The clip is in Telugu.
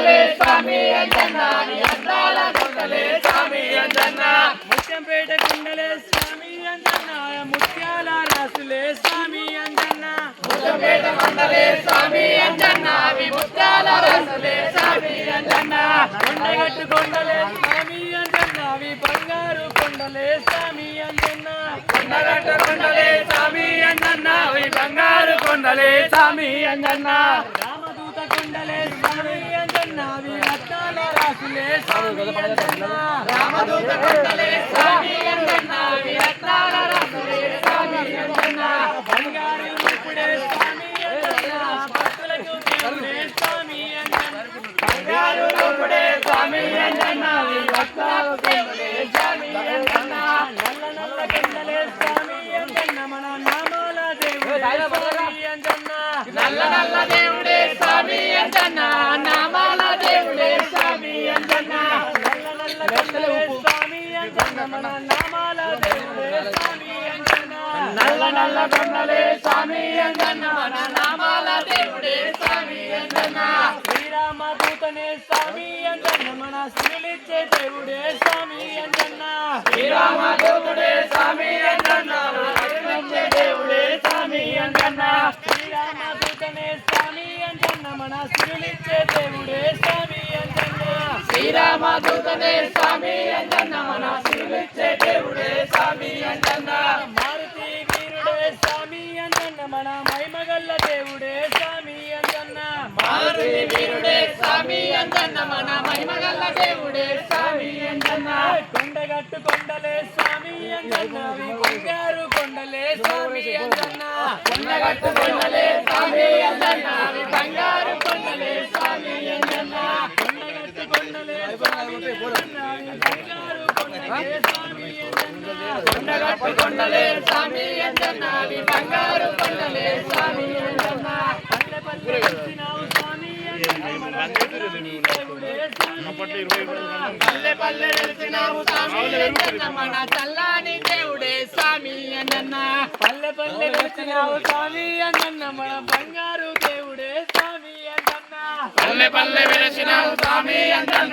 కొండలే స్వామి అంజన్న నీ అందాల కొండలే స్వామి అంజన్న ముత్యంపేట కొండలే స్వామి అంజన్న ముత్యాల రాసులే స్వామి అంజన్న ముత్యంపేట కొండలే స్వామి అంజన్న అవి ముత్యాల రాసులే స్వామి అంజన్న కొండగట్టు కొండలే స్వామి అంజన్న అవి బంగారు కొండలే స్వామి అంజన్న కొండగట్టు కొండలే స్వామి అంజన్న అవి బంగారు కొండలే స్వామి అంజన్న రామదూత కొండలే స్వామి అంజన్న అవి రత్నాల రాసులే స్వామి అంజన్న రామదూత కొండలే స్వామి అంజన్న అవి రత్నాల రాసులే స్వామి అంజన్న బంగారు ముప్పుడే స్వామి అంజన్న భక్తులకు దేవుడే స్వామి అంజన్న బంగారు రూపుడే స్వామి అంజన్న అవి భక్తులకు దేవుడే స్వామి అంజన్న నల్ల నల్ల కొండలే స్వామి అంజన్న మన నామాల దేవుడే స్వామి అంజన్న నల్ల నల్ల దేవుడే స్వామి అంజన్న నామాల దేవుడే స్వామి అంజన్న నల్ల నల్ల కొండలే స్వామి అంజన్న మన నామాల దేవుడే స్వామి అంజన్న నల్ల నల్ల కొండలే స్వామి అంజన్న మన నామాల దేవుడే స్వామి అంజన్న శ్రీరామ దూతనే స్వామి అంజన్న మన సిరులిచ్చే దేవుడే స్వామి అంజన్న శ్రీరామ దేవుడే స్వామి అంజన్న మనకిచ్చే దేవుడే స్వామి అంజన్న శ్రీరామ దూతనే స్వామి అంజన్న మన సిరులిచ్చే దేవుడే స్వామి అంజన్న శ్రీరామ దూతనే స్వామి అంజన్న మన శివులిచ్చే దేవుడే స్వామి అంజన్న మారుతి వీరుడే స్వామి అంజన్న మన మహిమగల్ల దేవుడే స్వామి అంజన్న మారుతి వీరుడే స్వామి అంజన్న మన మహిమగల్ల దేవుడే స్వామి అంజన్న కొండగట్టు కొండలే స్వామి అంజన్న అవి బంగారు కొండలే స్వామి అంజన్న కొండగట్టు కొండలే స్వామి అంజన్న అవి బంగారు కొండలే స్వామి అంజన్న కొండగట్టు కొండలే స్వామి అంజన్న అవి బంగారు కొండలే స్వామి అంజన్న కొండగట్టు కొండలే స్వామి అంజన్న అవి బంగారు కొండలే స్వామి అంజన్న పల్లె పల్లె వచ్చినావు స్వామి అంజన్న మన దేవుడే స్వామి పల్లె పల్లె వెలిసినావు స్వామి అంజన్న మన చల్లాని దేవుడే స్వామి అంజన్న పల్లె పల్లె వెలిసినావు స్వామి అంజన్న మన బంగారు దేవుడే స్వామి అంజన్న పల్లె పల్లె వెలిసినావు స్వామి అంజన్న